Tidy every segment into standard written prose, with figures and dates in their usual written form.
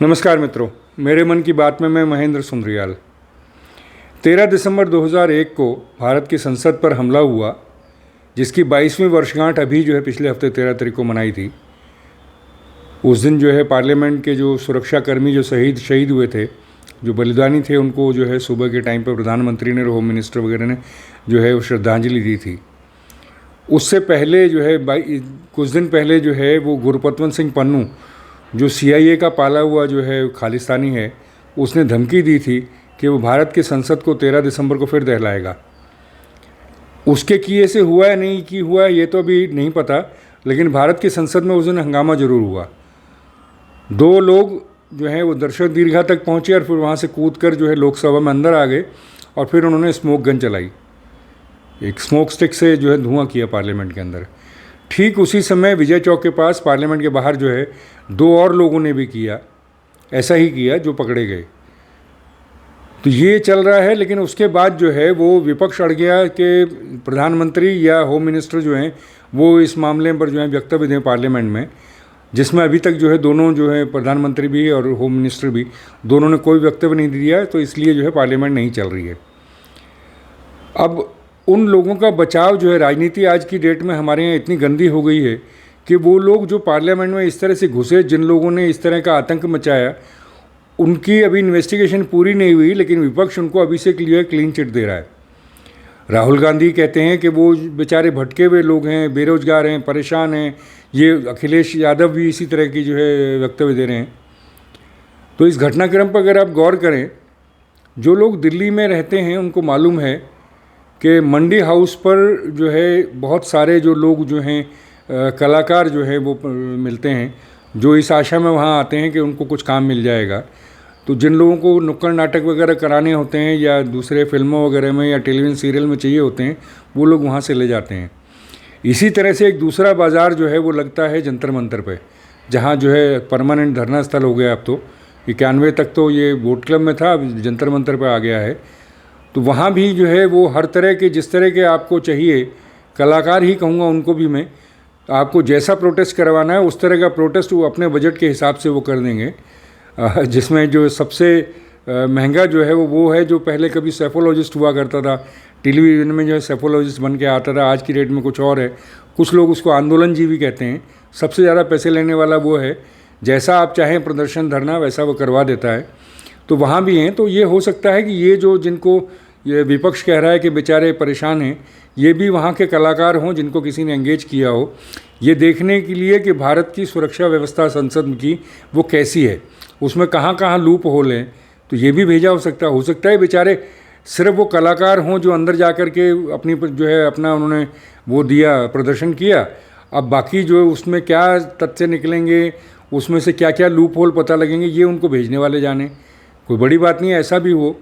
नमस्कार मित्रों, मेरे मन की बात में मैं महेंद्र सुंदरियाल। 13 दिसंबर 2001 को भारत की संसद पर हमला हुआ, जिसकी 22वीं वर्षगांठ अभी पिछले हफ्ते 13 तारीख को मनाई थी। उस दिन पार्लियामेंट के जो सुरक्षाकर्मी जो शहीद हुए थे, जो बलिदानी थे, उनको सुबह के टाइम पर प्रधानमंत्री ने और होम मिनिस्टर वगैरह ने वो श्रद्धांजलि दी थी। उससे पहले कुछ दिन पहले वो गुरपतवंत सिंह पन्नू, जो CIA का पाला हुआ खालिस्तानी है, उसने धमकी दी थी कि वो भारत की संसद को 13 दिसंबर को फिर दहलाएगा। उसके किए से हुआ या नहीं कि हुआ ये तो अभी नहीं पता, लेकिन भारत की संसद में उस दिन हंगामा ज़रूर हुआ। 2 लोग वो दर्शक दीर्घा तक पहुँचे और फिर वहाँ से कूद कर लोकसभा में अंदर आ गए और फिर उन्होंने स्मोक गन चलाई। एक स्मोक स्टिक से धुआं किया पार्लियामेंट के अंदर। ठीक उसी समय विजय चौक के पास पार्लियामेंट के बाहर 2 और लोगों ने भी किया, ऐसा ही किया, जो पकड़े गए। तो ये चल रहा है, लेकिन उसके बाद वो विपक्ष अड़ गया कि प्रधानमंत्री या होम मिनिस्टर वो इस मामले पर वक्तव्य दें पार्लियामेंट में, जिसमें अभी तक दोनों प्रधानमंत्री भी और होम मिनिस्टर भी, दोनों ने कोई वक्तव्य नहीं दिया। तो इसलिए पार्लियामेंट नहीं चल रही है। अब उन लोगों का बचाव राजनीति आज की डेट में हमारे यहाँ इतनी गंदी हो गई है कि वो लोग जो पार्लियामेंट में इस तरह से घुसे, जिन लोगों ने इस तरह का आतंक मचाया, उनकी अभी इन्वेस्टिगेशन पूरी नहीं हुई, लेकिन विपक्ष उनको अभी से क्लीन चिट दे रहा है। राहुल गांधी कहते हैं कि वो बेचारे भटके हुए लोग हैं, बेरोजगार हैं, परेशान हैं। ये अखिलेश यादव भी इसी तरह की वक्तव्य दे रहे हैं। तो इस घटनाक्रम पर अगर आप गौर करें, जो लोग दिल्ली में रहते हैं उनको मालूम है कि मंडी हाउस पर बहुत सारे जो लोग कलाकार वो मिलते हैं, जो इस आशा में वहाँ आते हैं कि उनको कुछ काम मिल जाएगा। तो जिन लोगों को नुक्कड़ नाटक वगैरह कराने होते हैं या दूसरे फिल्मों वगैरह में या टेलीविज़न सीरियल में चाहिए होते हैं, वो लोग वहाँ से ले जाते हैं। इसी तरह से एक दूसरा बाज़ार वो लगता है जंतर मंतर पे, जहाँ परमानेंट धरना स्थल हो गया। अब तो 91 तक तो ये वोट क्लब में था, अब जंतर मंतर पे आ गया है। तो वहाँ भी वो हर तरह के, जिस तरह के आपको चाहिए, कलाकार ही कहूँगा उनको भी मैं, आपको जैसा प्रोटेस्ट करवाना है उस तरह का प्रोटेस्ट वो अपने बजट के हिसाब से वो कर देंगे। जिसमें जो सबसे महंगा वो है जो पहले कभी सेफोलॉजिस्ट हुआ करता था, टेलीविज़न में सेफोलॉजिस्ट बन के आता था। आज की डेट में कुछ और है, कुछ लोग उसको आंदोलन जी भी कहते हैं। सबसे ज़्यादा पैसे लेने वाला वो है, जैसा आप चाहें प्रदर्शन धरना वैसा वो करवा देता है। तो वहाँ भी हैं। तो ये हो सकता है कि ये जिनको ये विपक्ष कह रहा है कि बेचारे परेशान हैं, ये भी वहाँ के कलाकार हों जिनको किसी ने एंगेज किया हो, ये देखने के लिए कि भारत की सुरक्षा व्यवस्था संसद की वो कैसी है, उसमें कहाँ कहाँ लूप होल हैं। तो ये भी भेजा हो सकता है बेचारे सिर्फ वो कलाकार हों जो अंदर जा कर के अपनी अपना उन्होंने वो दिया, प्रदर्शन किया। अब बाकी उसमें क्या तथ्य निकलेंगे, उसमें से क्या क्या लूप होल पता लगेंगे, ये उनको भेजने वाले जाने। कोई बड़ी बात नहीं है ऐसा भी हो,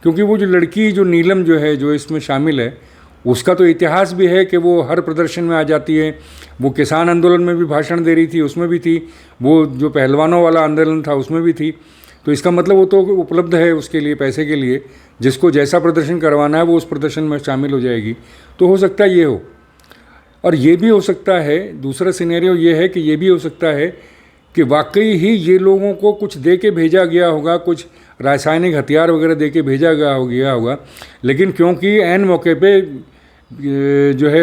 क्योंकि वो जो लड़की नीलम जो इसमें शामिल है, उसका तो इतिहास भी है कि वो हर प्रदर्शन में आ जाती है। वो किसान आंदोलन में भी भाषण दे रही थी, उसमें भी थी। वो जो पहलवानों वाला आंदोलन था उसमें भी थी। तो इसका मतलब वो तो उपलब्ध है उसके लिए, पैसे के लिए, जिसको जैसा प्रदर्शन करवाना है वो उस प्रदर्शन में शामिल हो जाएगी। तो हो सकता है ये हो। और ये भी हो सकता है, दूसरा सिनेरियो ये है कि ये भी हो सकता है कि वाकई ही ये लोगों को कुछ दे के भेजा गया होगा, कुछ रासायनिक हथियार वगैरह दे के भेजा गया होगा, लेकिन क्योंकि ऐन मौके पे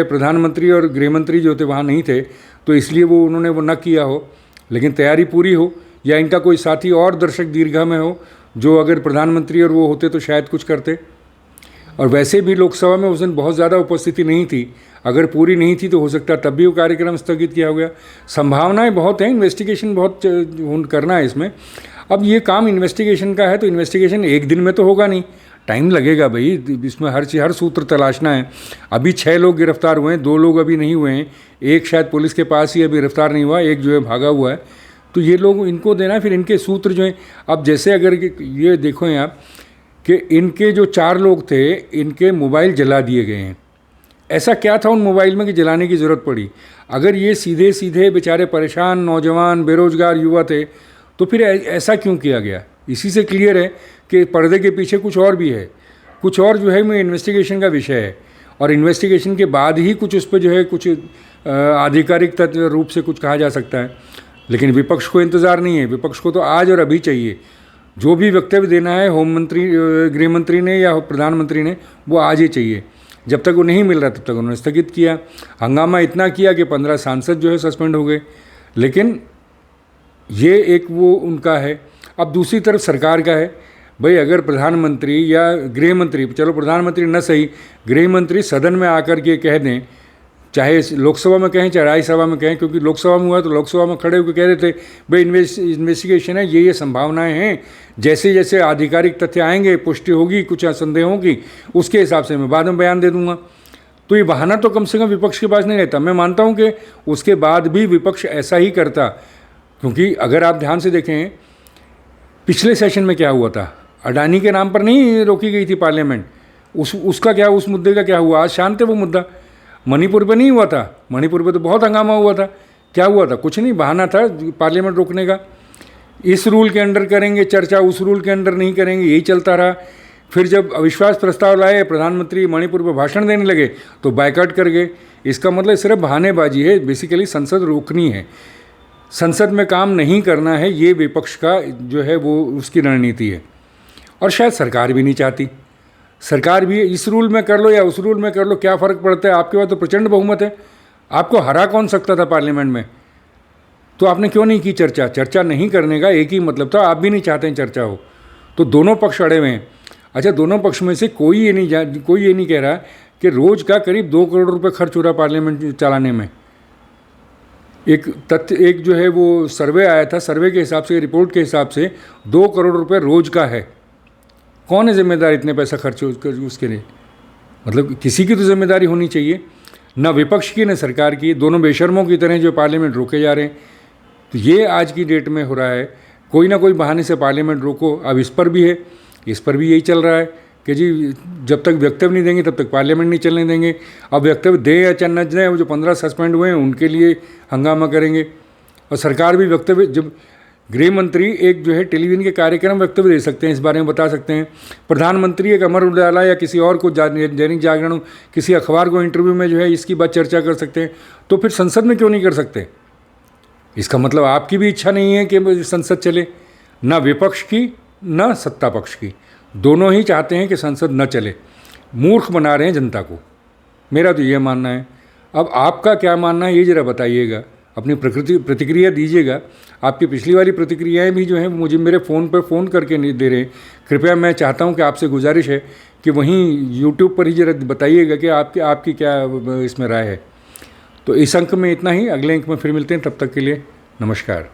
प्रधानमंत्री और गृहमंत्री थे वहाँ नहीं थे, तो इसलिए उन्होंने वो न किया हो। लेकिन तैयारी पूरी हो, या इनका कोई साथी और दर्शक दीर्घा में हो, जो अगर प्रधानमंत्री और वो होते तो शायद कुछ करते। और वैसे भी लोकसभा में उस दिन बहुत ज़्यादा उपस्थिति नहीं थी, अगर पूरी नहीं थी तो हो सकता तब भी वो कार्यक्रम स्थगित किया हो गया। संभावनाएं बहुत हैं, इन्वेस्टिगेशन बहुत करना है इसमें। अब ये काम इन्वेस्टिगेशन का है, तो इन्वेस्टिगेशन एक दिन में तो होगा नहीं, टाइम लगेगा भाई। इसमें हर सूत्र तलाशना है। अभी 6 लोग गिरफ्तार हुए हैं, 2 लोग अभी नहीं हुए हैं, एक शायद पुलिस के पास ही अभी गिरफ्तार नहीं हुआ, एक भागा हुआ है। तो ये लोग, इनको देना है, फिर इनके सूत्र हैं। अब जैसे अगर ये देखो आप कि इनके जो 4 लोग थे, इनके मोबाइल जला दिए गए हैं। ऐसा क्या था उन मोबाइल में कि जलाने की ज़रूरत पड़ी? अगर ये सीधे सीधे बेचारे परेशान नौजवान बेरोजगार युवा थे, तो फिर ऐसा क्यों किया गया? इसी से क्लियर है कि पर्दे के पीछे कुछ और भी है, कुछ और मैं इन्वेस्टिगेशन का विषय है। और इन्वेस्टिगेशन के बाद ही कुछ उस पर कुछ आधिकारिक रूप से कुछ कहा जा सकता है। लेकिन विपक्ष को इंतज़ार नहीं है, विपक्ष को तो आज और अभी चाहिए। जो भी वक्तव्य देना है होम मंत्री, गृह मंत्री ने या प्रधानमंत्री ने, वो आज ही चाहिए। जब तक वो नहीं मिल रहा तब तक उन्होंने स्थगित किया। हंगामा इतना किया कि 15 सांसद जो है सस्पेंड हो गए। लेकिन ये एक वो उनका है। अब दूसरी तरफ सरकार का है, भाई अगर प्रधानमंत्री या गृह मंत्री, चलो प्रधानमंत्री न सही, गृह मंत्री सदन में आकर के कह दें, चाहे लोकसभा में कहें चाहे राज्यसभा में कहें, क्योंकि लोकसभा में हुआ तो लोकसभा में खड़े होकर कह रहे थे भाई इन्वेस्टिगेशन है, ये संभावनाएं हैं, जैसे जैसे आधिकारिक तथ्य आएंगे, पुष्टि होगी कुछ संदेहों की, उसके हिसाब से मैं बाद में बयान दे दूंगा। तो ये बहाना तो कम से कम विपक्ष के पास नहीं रहता। मैं मानता हूँ कि उसके बाद भी विपक्ष ऐसा ही करता, क्योंकि अगर आप ध्यान से देखें पिछले सेशन में क्या हुआ था, अडानी के नाम पर नहीं रोकी गई थी पार्लियामेंट, उसका क्या, उस मुद्दे का क्या हुआ? आज शांत है वो मुद्दा। मणिपुर पे नहीं हुआ था, मणिपुर पे तो बहुत हंगामा हुआ था। क्या हुआ था? कुछ नहीं, बहाना था पार्लियामेंट रोकने का। इस रूल के अंडर करेंगे चर्चा, उस रूल के अंडर नहीं करेंगे, यही चलता रहा। फिर जब अविश्वास प्रस्ताव लाए, प्रधानमंत्री मणिपुर पर भाषण देने लगे तो बायकॉट कर गए। इसका मतलब सिर्फ बहानेबाजी है। बेसिकली संसद रोकनी है, संसद में काम नहीं करना है, ये विपक्ष का जो है वो उसकी रणनीति है। और शायद सरकार भी नहीं चाहती। सरकार भी इस रूल में कर लो या उस रूल में कर लो, क्या फ़र्क पड़ता है? आपके पास तो प्रचंड बहुमत है, आपको हरा कौन सकता था पार्लियामेंट में? तो आपने क्यों नहीं की चर्चा? चर्चा नहीं करने का एक ही मतलब था, आप भी नहीं चाहते हैं चर्चा हो। तो दोनों पक्ष अड़े हुए हैं। अच्छा, दोनों पक्ष में से कोई ये नहीं कह रहा कि रोज़ का करीब 2 करोड़ रुपये खर्च हो रहा पार्लियामेंट चलाने में। एक जो है वो सर्वे आया था, सर्वे के हिसाब से, रिपोर्ट के हिसाब से 2 करोड़ रुपये रोज़ का है। कौन है जिम्मेदार इतने पैसा खर्च उसके लिए? मतलब किसी की तो जिम्मेदारी होनी चाहिए, ना विपक्ष की न सरकार की। दोनों बेशर्मों की तरह जो पार्लियामेंट रोके जा रहे हैं। तो ये आज की डेट में हो रहा है, कोई ना कोई बहाने से पार्लियामेंट रोको। अब इस पर भी है, इस पर भी यही चल रहा है कि जी जब तक वक्तव्य नहीं देंगे तब तक पार्लियामेंट नहीं चलने देंगे। अब वक्तव्य दें या न दें, वो जो 15 सस्पेंड हुए हैं उनके लिए हंगामा करेंगे। और सरकार भी वक्तव्य, जब गृह मंत्री एक जो है टेलीविज़न के कार्यक्रम में वक्तव्य दे सकते हैं, इस बारे में बता सकते हैं। प्रधानमंत्री एक अमर उजाला या किसी और को, दैनिक जागरण, किसी अखबार को इंटरव्यू में जो है इसकी बात चर्चा कर सकते हैं। तो फिर संसद में क्यों नहीं कर सकते? इसका मतलब आपकी भी इच्छा नहीं है कि संसद चले, ना विपक्ष की ना सत्ता पक्ष की, दोनों ही चाहते हैं कि संसद न चले। मूर्ख बना रहे हैं जनता को, मेरा तो ये मानना है। अब आपका क्या मानना है ये ज़रा बताइएगा, अपनी प्रतिक्रिया दीजिएगा। आपकी पिछली वाली प्रतिक्रियाएं भी जो हैं मुझे मेरे फ़ोन पर फ़ोन करके नहीं दे रहे। कृपया मैं चाहता हूं कि आपसे गुजारिश है कि वहीं यूट्यूब पर ही ज़रा बताइएगा कि आपकी क्या इसमें राय है। तो इस अंक में इतना ही, अगले अंक में फिर मिलते हैं, तब तक के लिए नमस्कार।